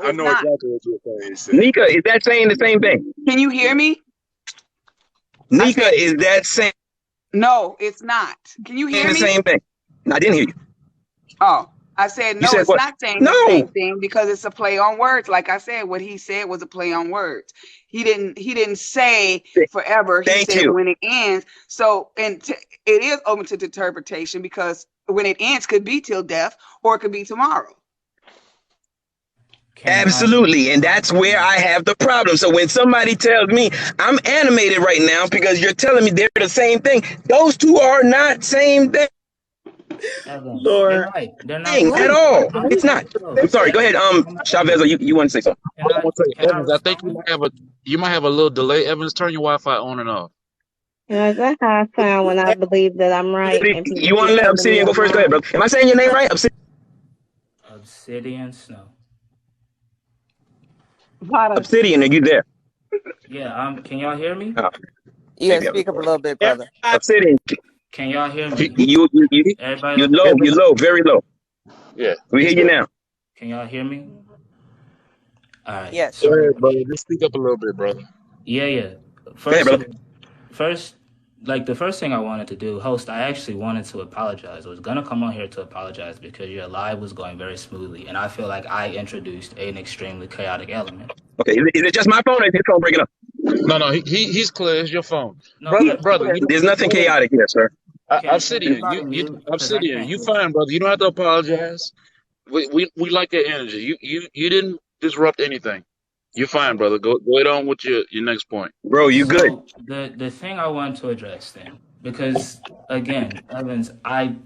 No, I it's know not. exactly what you're saying. Sid. Nika, is that saying the same thing? Can you hear me? I Nika, said, is that saying no, it's not. Can you hear the me? same thing? I didn't hear you. Oh, I said, You no, said it's what? not saying the same No. thing because it's a play on words. Like I said, what he said was a play on words. He didn't say forever. He Thank said you. when it ends. So, it is open to interpretation because when it ends could be till death or it could be tomorrow. Can I? Absolutely. And that's where I have the problem. So when somebody tells me I'm animated right now because you're telling me they're the same thing, those two are not same thing Evans, you're Lord. right. They're not the at What? same all. thing. I'm It's not. I'm close. sorry. Go ahead. Chavez, you want to say something? Can I I? want to say, Can I Evans, I think respond? you might have a little delay. Evans, turn your Wi-Fi on and off. That's how I sound when I believe that I'm right and people You want to keep let telling me Obsidian go I'm first? Go ahead, wrong. bro. Am I saying your name right? Obsidian Snow. Obsidian, are you there? Yeah. Can y'all hear me? Oh, You gotta maybe I'm speak up a little bit, brother. Obsidian. Can y'all hear He, me? he, Everybody You okay? low, you Evans, low, very low. yeah, We he's hear you good. now. Can y'all hear me? All right. Yes. Go So ahead, brother. Just speak up a little bit, brother. yeah. Go ahead, First of brother. all, first, like the first thing I wanted to do, host, I actually wanted to apologize. I was gonna come on here to apologize because your live was going very smoothly, and I feel like I introduced an extremely chaotic element. Okay, is it just my phone or is his phone breaking up? No, he's clear. It's your phone, No, brother. You There's don't, nothing chaotic here, sir. can Obsidian. everybody mute? Because I Obsidian. can't You hear. fine, brother. You don't have to apologize. We like your energy. You didn't disrupt anything. You're fine, brother. Go ahead on with your next point. Bro, you good. So the thing I wanted to address then, because again, Evans, I'm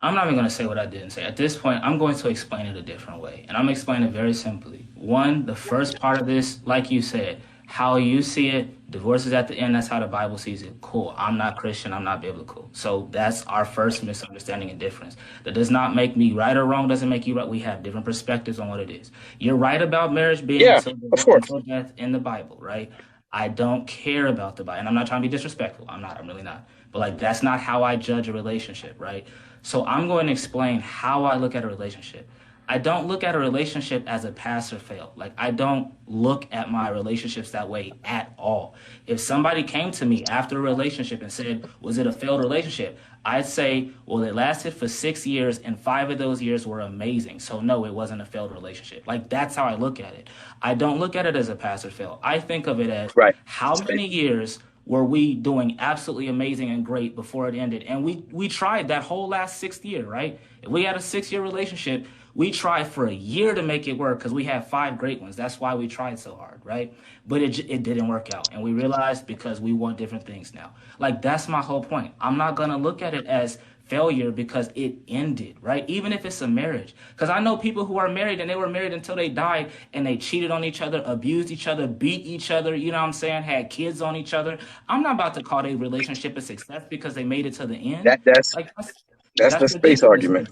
not even going to say what I didn't say. At this point, I'm going to explain it a different way. And I'm going to explain it very simply. One, the first part of this, like you said, how you see it, divorce is at the end. That's how the Bible sees it. Cool. I'm not Christian. I'm not biblical. So that's our first misunderstanding and difference. That does not make me right or wrong, doesn't make you right. We have different perspectives on what it is. You're right about marriage being Yeah, of course. until death in the Bible, right? I don't care about the Bible. And I'm not trying to be disrespectful. I'm not. I'm really not. But like, that's not how I judge a relationship, right? So I'm going to explain how I look at a relationship. I don't look at a relationship as a pass or fail. Like, I don't look at my relationships that way at all. If somebody came to me after a relationship and said, was it a failed relationship? I'd say, well, it lasted for 6 years and 5 of those years were amazing. So no, it wasn't a failed relationship. Like, that's how I look at it. I don't look at it as a pass or fail. I think of it as Right. how many years were we doing absolutely amazing and great before it ended? And we tried that whole last 6th year, right? If we had a 6-year relationship, we tried for a year to make it work because we had 5 great ones. That's why we tried so hard, right? But it didn't work out. And we realized because we want different things now. Like, that's my whole point. I'm not going to look at it as failure because it ended, right? Even if it's a marriage. Because I know people who are married and they were married until they died and they cheated on each other, abused each other, beat each other, you know what I'm saying? Had kids on each other. I'm not about to call their relationship a success because they made it to the end. That's Like, the that's space ridiculous. argument.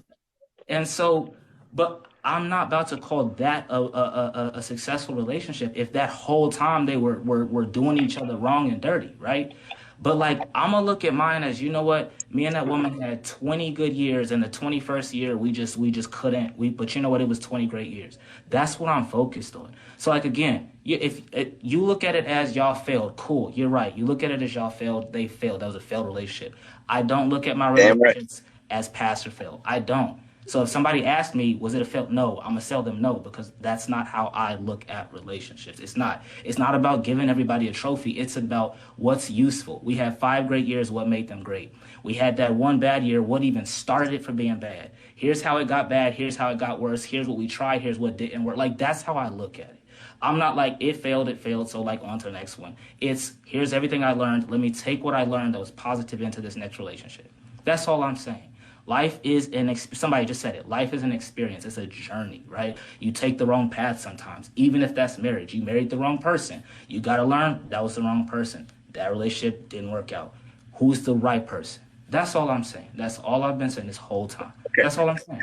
And so, but I'm not about to call that a successful relationship if that whole time they were doing each other wrong and dirty, right? But like, I'm gonna look at mine as, you know what, me and that woman had 20 good years, and the 21st year we just couldn't. But you know what, it was 20 great years. That's what I'm focused on. So like, again, if you look at it as y'all failed, cool, you're right. You look at it as y'all failed, they failed. That was a failed relationship. I don't look at my Damn right. relationships as pass or fail. I don't. So if somebody asked me, was it a fail? No, I'm gonna tell them no, because that's not how I look at relationships. It's not. It's not about giving everybody a trophy. It's about what's useful. We had 5 great years. What made them great? We had that one bad year. What even started it from being bad? Here's how it got bad. Here's how it got worse. Here's what we tried. Here's what didn't work. Like, that's how I look at it. I'm not like, it failed, so like, on to the next one. It's, here's everything I learned. Let me take what I learned that was positive into this next relationship. That's all I'm saying. Life is somebody just said it. Life is an experience. It's a journey, right? You take the wrong path sometimes. Even if that's marriage, you married the wrong person. You got to learn that was the wrong person. That relationship didn't work out. Who's the right person? That's all I'm saying. That's all I've been saying this whole time. Okay. That's all I'm saying.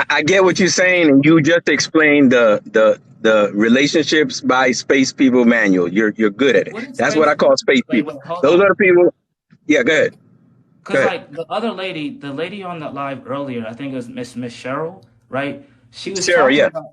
I get what you're saying, and you just explained the relationships by space people manual. You're good at What it. is That's space what I call people? space Wait, people. hold Those on. are the people. Yeah, go ahead. Because like the other lady, the lady on the live earlier, I think it was Miss Cheryl, right? She was Sarah, talking yeah. about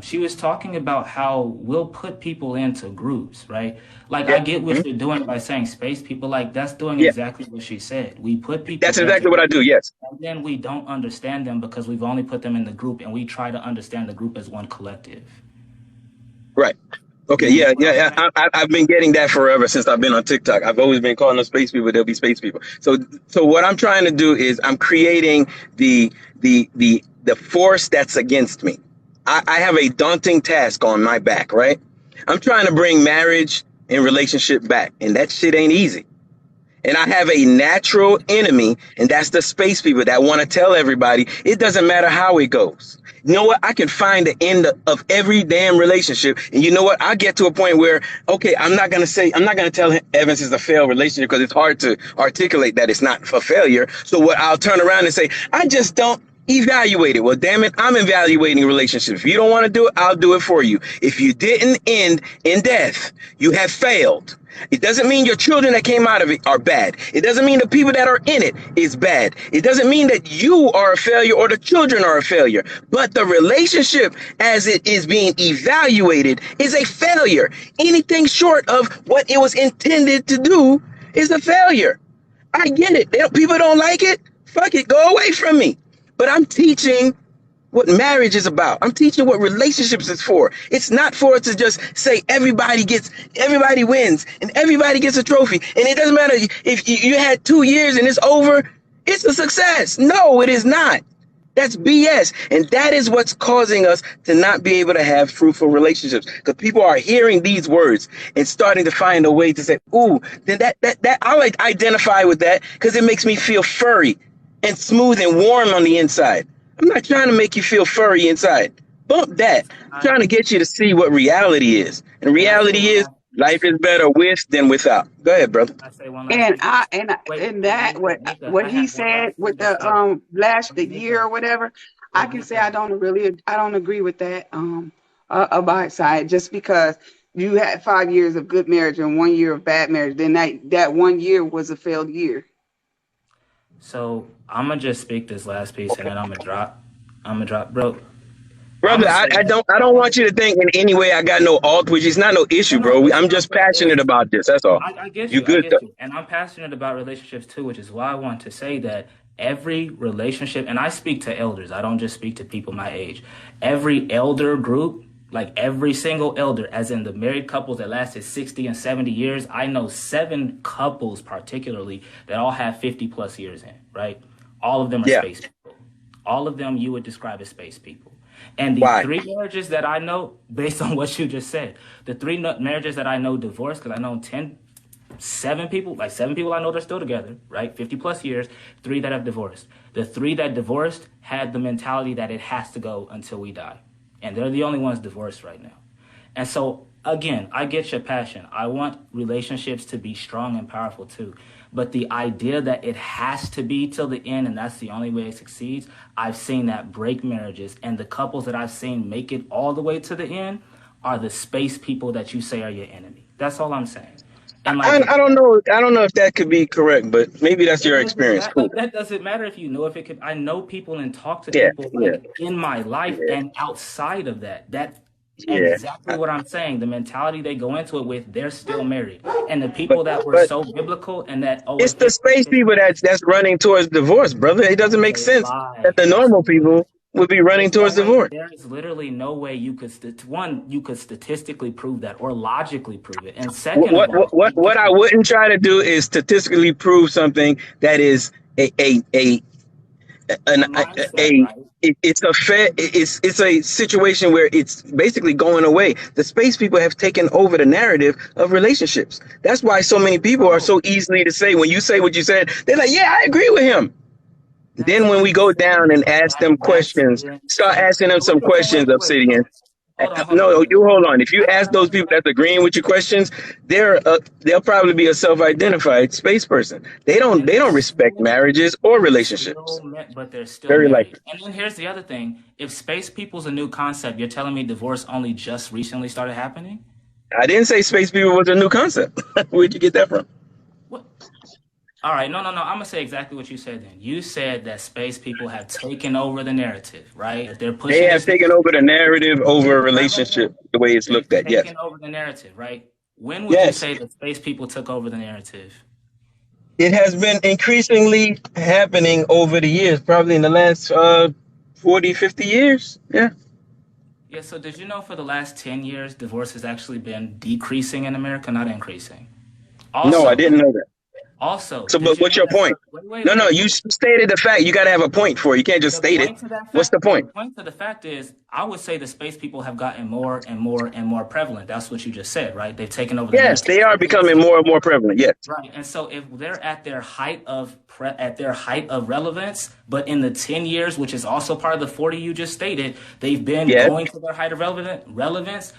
She was talking about how we'll put people into groups, right? Like I get what Mhm. you're doing by saying space people, like that's doing Yeah, exactly what she said. We put people that's into exactly what I do. groups Yes. and then we don't understand them because we've only put them in the group and we try to understand the group as one collective. Right. Okay. You get Yeah. what Yeah. I'm Yeah. saying? I've been getting that forever since I've been on TikTok. I've always been calling them space people. They'll be space people. So what I'm trying to do is I'm creating the force that's against me. I have a daunting task on my back. Right. I'm trying to bring marriage and relationship back, and that shit ain't easy. And I have a natural enemy, and that's the space people that want to tell everybody it doesn't matter how it goes. You know what? I can find the end of every damn relationship. And you know what? I get to a point where, okay, I'm not going to tell him Evans is a failed relationship because it's hard to articulate that it's not a failure. So what I'll turn around and say, I just don't evaluate it. Well, damn it, I'm evaluating relationships. If you don't want to do it, I'll do it for you. If you didn't end in death, you have failed. It doesn't mean your children that came out of it are bad. It doesn't mean the people that are in it is bad. It doesn't mean that you are a failure or the children are a failure. But the relationship as it is being evaluated is a failure. Anything short of what it was intended to do is a failure. I get it. People don't like it. Fuck it. Go away from me. But I'm teaching what marriage is about. I'm teaching what relationships is for. It's not for us to just say everybody wins and everybody gets a trophy. And it doesn't matter if you had 2 years and it's over, it's a success. No, it is not. That's BS. And that is what's causing us to not be able to have fruitful relationships. Because people are hearing these words and starting to find a way to say, ooh, then that I like identify with that because it makes me feel furry and smooth and warm on the inside. I'm not trying to make you feel furry inside. Bump that. I'm trying to get you to see what reality is. And Can I say reality one is last life is better with than without. Go ahead, brother. Can I say one last And piece? I and I- Wait, and wait, that Nika, what I he have one said last thing with to the say. last the year Nika, or whatever, I wait, can say Nika. I don't agree with that about side just because you had 5 years of good marriage and 1 year of bad marriage, then that 1 year was a failed year. So I'm gonna just speak this last piece and then I'm gonna drop. Bro. I'm Brother, gonna say this. I don't want you to think in any way I got no alt, which is not no No, issue, no, bro. I'm listen real just quick. passionate about this. That's all. I get You you. I good get though. you. And I'm passionate about relationships too, which is why I want to say that every relationship, and I speak to elders, I don't just speak to people my age. Every elder group, like every single elder, as in the married couples that lasted 60 and 70 years, I know 7 couples particularly that all have 50 plus years in, right? All of them are Yeah. space people. All of them you would describe as space people. And the Why? 3 marriages that I know, based on what you just said, the 3 marriages that I know divorced, because I know 7 people I know they're still together, right? 50 plus years, 3 that have divorced. The 3 that divorced had the mentality that it has to go until we die. And they're the only ones divorced right now. And so, again, I get your passion. I want relationships to be strong and powerful too. But the idea that it has to be till the end and that's the only way it succeeds, I've seen that break marriages. And the couples that I've seen make it all the way to the end are the space people that you say are your enemy. That's all I'm saying. And like, I don't know. I don't know if that could be correct, but maybe that's your it doesn't experience. Cool. that doesn't matter if you know if it could. I know people and talk to Yeah. people Yeah. like in my life Yeah. and outside of that. That Yeah. exactly what I'm saying. The mentality they go into it with, they're still married. And the But people that were but so biblical and that it's the space people that's running towards divorce, brother. It doesn't make a sense that lie. the normal people would be running There's no towards way. divorce. There is literally no way you could you could statistically prove that or logically prove it. And second of all, What I wouldn't try to do is statistically prove something that is an mindset, right? it's a it's a situation where it's basically going away. The space people have taken over the narrative of relationships. That's why so many people are so easily to say when you say what you said, they're like, yeah, I agree with him. Then when we go down and ask them questions, start asking them some questions, Obsidian. No, you hold on. If you ask those people that's agreeing with your questions, they'll probably be a self-identified space person. They don't respect marriages or relationships. But they're still Very married. likely. And then here's the other thing: if space people's a new concept, you're telling me divorce only just recently started happening? I didn't say space people was a new concept. Where'd you get that from? What? All right, no. I'm gonna say exactly what you said. Then you said that space people have taken over the narrative, right? That they're They pushing have this. taken over the narrative over a Right. relationship, the way it's They've looked at. Yes. taken over the narrative, right? When would you Yes. say that space people took over the narrative? It has been increasingly happening over the years, probably in the last 40, 50 years. Yeah. Yeah. So did you know for the last 10 years, divorce has actually been decreasing in America, not increasing? No, I Also, didn't know that. So, did but you what's know your that point? for wait, No, wait, no, wait. you stated the fact. You got to have a point for it. You can't just The state it. point to that What's fact, the no, the point? point to the fact is, I would say the space people have gotten more and more and more prevalent. That's what you just said, right? They've taken over the Yes, narrative. they are becoming more and more prevalent. Yes. Right. And so if they're at their height of relevance, but in the 10 years, which is also part of the 40 you just stated, they've been Yes. going to their height of relevance.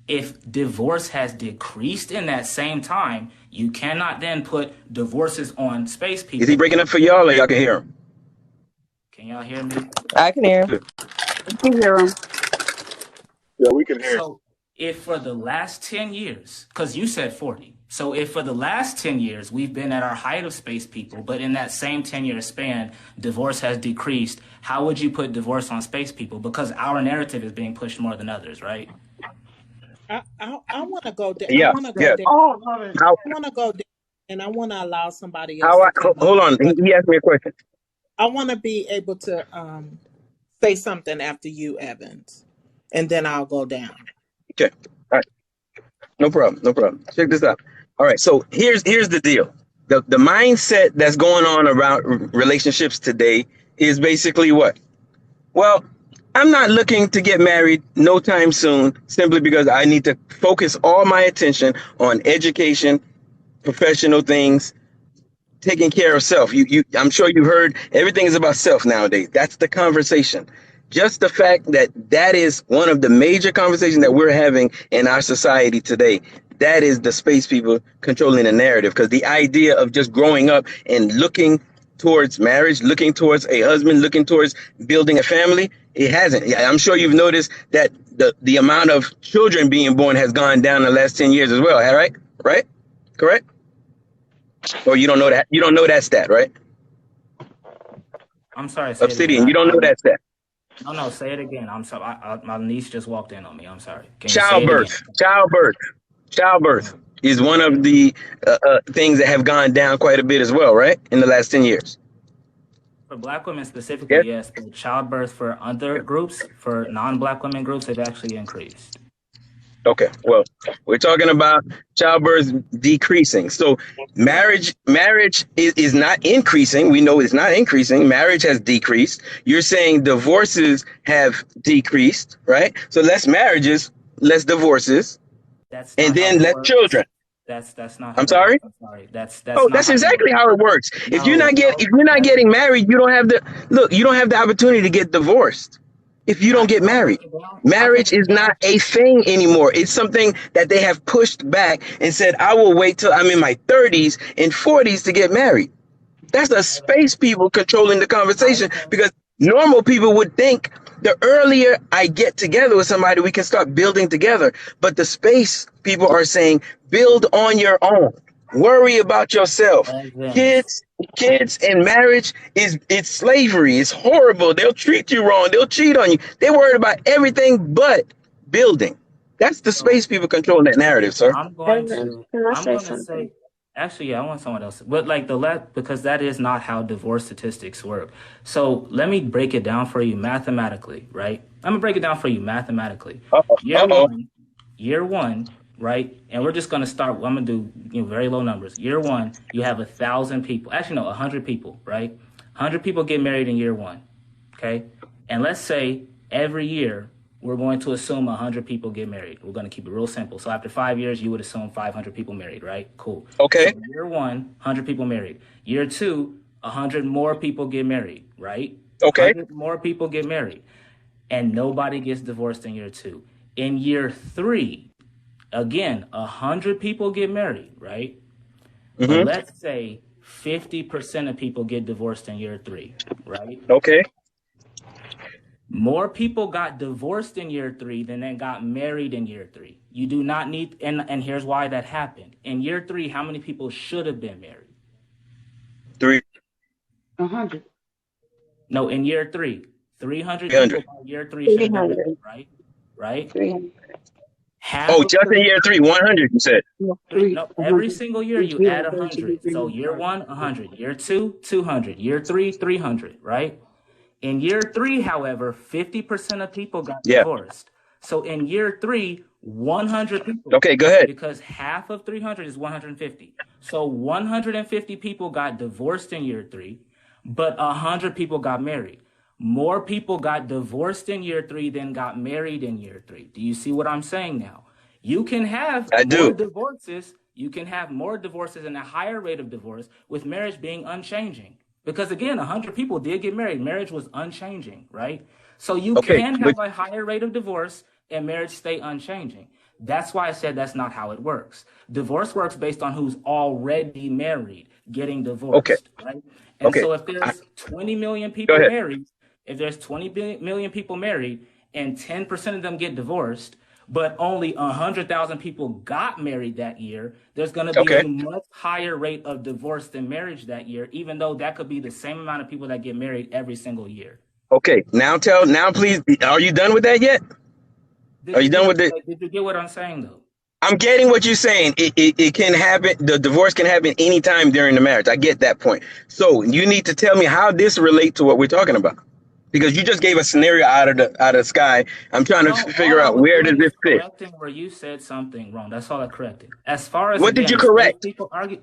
If divorce has decreased in that same time, you cannot then put divorces on space Is he people. breaking up for y'all or y'all can hear him? Can y'all hear me? I can hear. You can hear him. Yeah, we can hear. So if for the last 10 years, because you said 40, so if for the last 10 years we've been at our height of space people, but in that same 10-year span, divorce has decreased, how would you put divorce on space people? Because our narrative is being pushed more than others, right? I want to go down. I Yeah. want to go Yes. down. Oh, love it. How, I want to go down, and I want to allow somebody else to come up. hold on. But He asked me a question. I want to be able to say something after you, Evans, and then I'll go down. Okay. All right. No problem. No problem. Check this out. All right. So here's the deal. The mindset that's going on around relationships today is basically what? Well, I'm not looking to get married no time soon, simply because I need to focus all my attention on education, professional things, taking care of self. I'm sure you've heard everything is about self nowadays. That's the conversation. Just the fact that that is one of the major conversations that we're having in our society today. That is the space people controlling the narrative, because the idea of just growing up and looking towards marriage, looking towards a husband, looking towards building a family, it hasn't. Yeah, I'm sure you've noticed that the amount of children being born has gone down in the last 10 years as well. Right? Right? Correct? Or you don't know that? You don't know that stat, right? I'm sorry. Say it again. Obsidian, you don't know that stat. No, say it again. I'm sorry. My niece just walked in on me. I'm sorry. Can you say it again? Childbirth is one of the things that have gone down quite a bit as well, right? In the last 10 years. For Black women specifically, yes. But childbirth for other groups, for non-Black women groups, they've actually increased. Okay, well, we're talking about childbirth decreasing. So marriage is not increasing. We know it's not increasing. Marriage has decreased. You're saying divorces have decreased, right? So less marriages, less divorces, That's and not how then it less works. children. That's not. I'm sorry? I'm sorry. That's Oh, not that's how it exactly works. how it works. If you're No, not getting married, you don't have the opportunity to get divorced. If you don't get married, marriage is not a thing anymore. It's something that they have pushed back and said, I will wait till I'm in my 30s and 40s to get married. That's the space people controlling the conversation, because normal people would think the earlier I get together with somebody, we can start building together. But the space people are saying, build on your own. Worry about yourself. Kids and marriage it's slavery. It's horrible. They'll treat you wrong. They'll cheat on you. They're worried about everything but building. That's the space people controlling that narrative, sir. I'm going Can to. I I'm say going to something? say. Actually, yeah, I want someone else. But like because that is not how divorce statistics work. So let me break it down for you mathematically, right? I'm gonna break it down for you mathematically. Year one, right? And we're just gonna start. I'm gonna do very low numbers. Year one, you have 1,000 people. Actually, no, 100 people, right? 100 people get married in year one, okay? And let's say every year we're going to assume 100 people get married. We're going to keep it real simple. So after 5 years, you would assume 500 people married, right? Cool. Okay. So year one, 100 people married. Year two, 100 more people get married, right? Okay. 100 more people get married. And nobody gets divorced in year two. In year three, again, 100 people get married, right? Mm-hmm. But let's say 50% of people get divorced in year three, right? Okay. More people got divorced in year three than they got married in year three. You do not need, and here's why that happened. In year three, how many people should have been married? 100. No, in year 3, 300 300. people by year 3 should have been 300. married, right? Right? 300. Half Oh, of just in year 3, 100, you said. no, every 100. single year you add 100. So year 1, 100. Year 2, 200. Year 3, 300, right? In year 3, however, 50% of people got Yeah. divorced. So in year 3, 100 people. Okay, go ahead. Because half of 300 is 150. So 150 people got divorced in year 3, but 100 people got married. More people got divorced in year 3 than got married in year 3. Do you see what I'm saying now? You can have I more do. divorces. You can have more divorces and a higher rate of divorce with marriage being unchanging. Because again, 100 people did get married. Marriage was unchanging, right? So you Okay, can but have a higher rate of divorce and marriage stay unchanging. That's why I said that's not how it works. Divorce works based on who's already married getting okay, divorced, right? And okay. so if I, there's 20 million go people ahead. married, if there's 20 million people married and 10% of them get divorced, but only 100,000 people got married that year, there's going to be Okay. a much higher rate of divorce than marriage that year, even though that could be the same amount of people that get married every single year. Okay. Now please, are you done with that yet? Are you done with it? Did you get what I'm saying though? I'm getting what you're saying. It can happen. The divorce can happen anytime during the marriage. I get that point. So you need to tell me how this relates to what we're talking about. Because you just gave a scenario out of the sky. I'm trying to No, figure all I out was where doing does is this fit. correcting where you said something wrong. That's all I corrected. As far as What did again, you the space correct? people argue.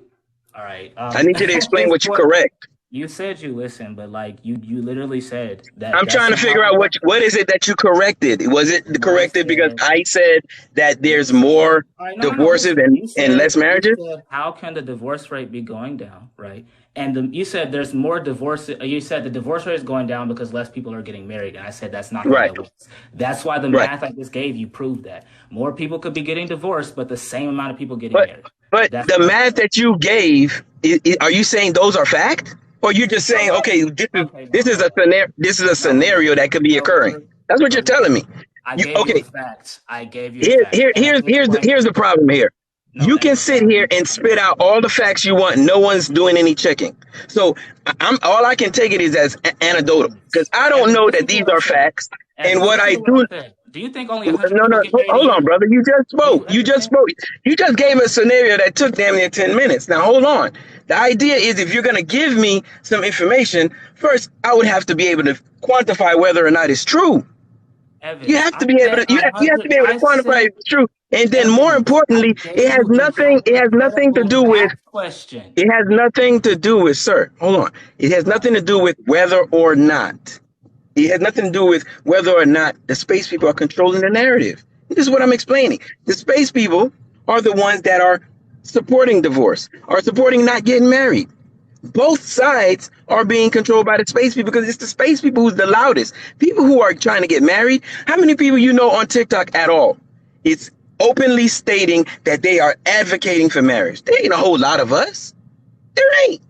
All right. I need you to At explain this what you point, correct. you said you listened, but like you literally said that I'm that's trying to not how figure it out works. what is it that you corrected? Was it I corrected because said, I said that you there's said, more all right, no, divorces listen. and less marriages? You said, how can the divorce rate be going down, right? And you said there's more divorce. You said the divorce rate is going down because less people are getting married. And I said that's not how Right, that works. That's why the right. math I just gave you proved that more people could be getting divorced, but the same amount of people getting But married. but That's the how it math works. that you gave, are you saying those are fact? Or you're just No, saying, no. okay, Okay, this no, is a scenario, that could be no, occurring. That's what you're no. telling me. I gave you a Okay, fact. I gave you a fact. And at this point, here's the problem here. no, You can Evan, sit here and spit out all the facts you want. No one's doing any checking. So I'm all I can take it is as anecdotal because I don't Evan, know that listen to these what I are said. facts. And Evan, what listen I to what do, I said. Do you think only 100 no, people get married a hold on, year? brother. You just Do you spoke. You just understand? spoke. You just gave a scenario that took damn near 10 minutes. Now hold on. The idea is if you're gonna give me some information, first I would have to be able to quantify whether or not it's true. Evan, You have to I be able said to you have to 100. be able to I quantify said, if it's true. And then more Evan, I importantly, gave you a it has nothing to hypothetical do with math question. it has nothing to do with, sir. Hold on. It has nothing to do with whether or not. It has nothing to do with whether or not the space people are controlling the narrative. This is what I'm explaining. The space people are the ones that are supporting divorce, are supporting not getting married. Both sides are being controlled by the space people because it's the space people who's the loudest. People who are trying to get married. How many people you know on TikTok at all? It's openly stating that they are advocating for marriage. There ain't a whole lot of us. There ain't.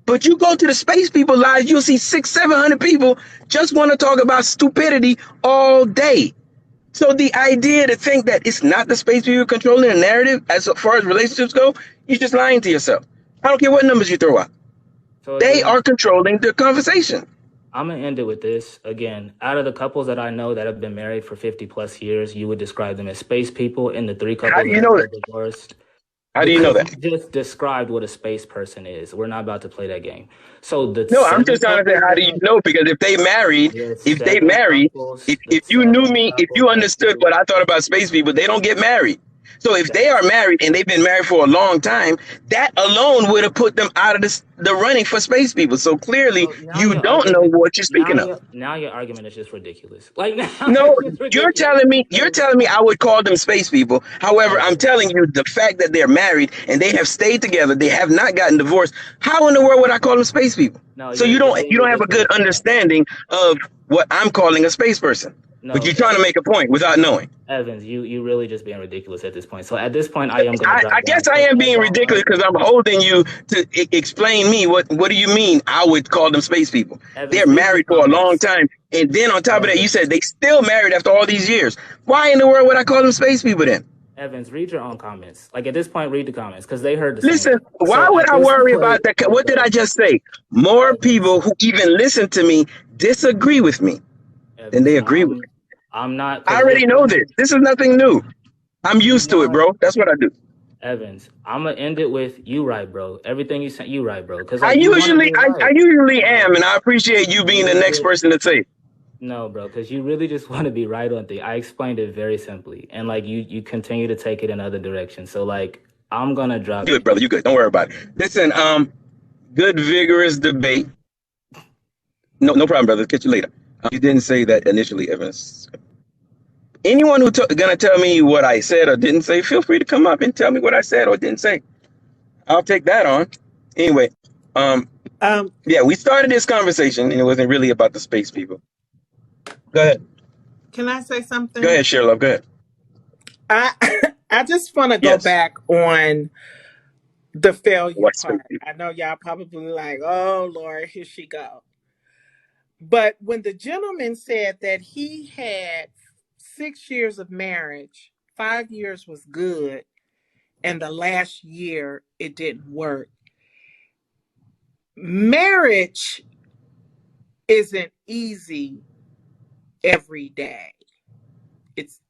But you go to the space people lives, you'll see 600-700 people just want to talk about stupidity all day. So the idea to think that it's not the space people controlling the narrative as far as relationships go, you're just lying to yourself. I don't care what numbers you throw out. So They again, are controlling the conversation. I'm gonna end it with this. Again, out of the couples that I know that have been married for 50 plus years, you would describe them as space people, and the 3 How couples do that you have know been that? divorced. How do you know Because that? you just described what a space person is. We're not about to play that game. So the No, I'm 7 just trying to say, couples how do that you have know? Because if they married, the if they 7 married, couples, if, the if you knew 7 me, if couples you that understood you what I thought about space people, they don't get married. So if they are that's married and they've been married for a long time, that alone would have put them out of the running for space people. So clearly, so now you your don't know argument what you're speaking of. now your argument is just ridiculous. Like now No, it's just you're ridiculous. telling me Because I would call them space people. However, I'm Evan, telling you the fact that they're married and they have stayed together, they have not gotten divorced. How in the world would I call them space people? no, So you don't you're have a just good making it up. understanding of what I'm calling a space person. But No, you're trying to make a point without knowing. Evans, you really just being ridiculous at this point. So at this point, I am gonna drop I down guess I because am I being don't ridiculous because I'm holding you to explain me what do you mean I would call them space people? Evans, They're read the married for a long comments. time. And then on top of that, you Evans, said they still married after all these years. Why in the world would I call them space people then? Evans, read your own comments. Like at this point, read the comments because they heard the same Listen, thing. why So would at I this worry point, about that? What did I just say? More Evans, people who even listen to me disagree with me than Evans, they agree with me. I'm not. I Because already know this. This is nothing new. I'm you used to it, know, bro. That's what I do. Evans, I'm gonna end it with you right, bro. Everything you said, you right, bro. Because I like you want to usually, be I, I right. usually am, No, and I appreciate you being the you next really, person to say it. no, bro. Because you really just want to be right on things. I explained it very simply, and like you continue to take it in other directions. So like I'm gonna drop Good, you. brother. You good. Don't worry about it. Listen, good, vigorous debate. No problem, brother. Catch you later. You didn't say that initially, Evans. Anyone who gonna tell me what I said or didn't say, feel free to come up and tell me what I said or didn't say. I'll take that on. Anyway, um, Um, yeah, we started this conversation and it wasn't really about the space people. Go ahead. can I say Go something? ahead, Sherlock. Go ahead. I I just want to go Yes. back on the failure What space part. people? I know y'all probably like, oh Lord, here she go. But when the gentleman said that he had 6 years of marriage, 5 years was good, and the last year it didn't work. Marriage isn't easy every day. It's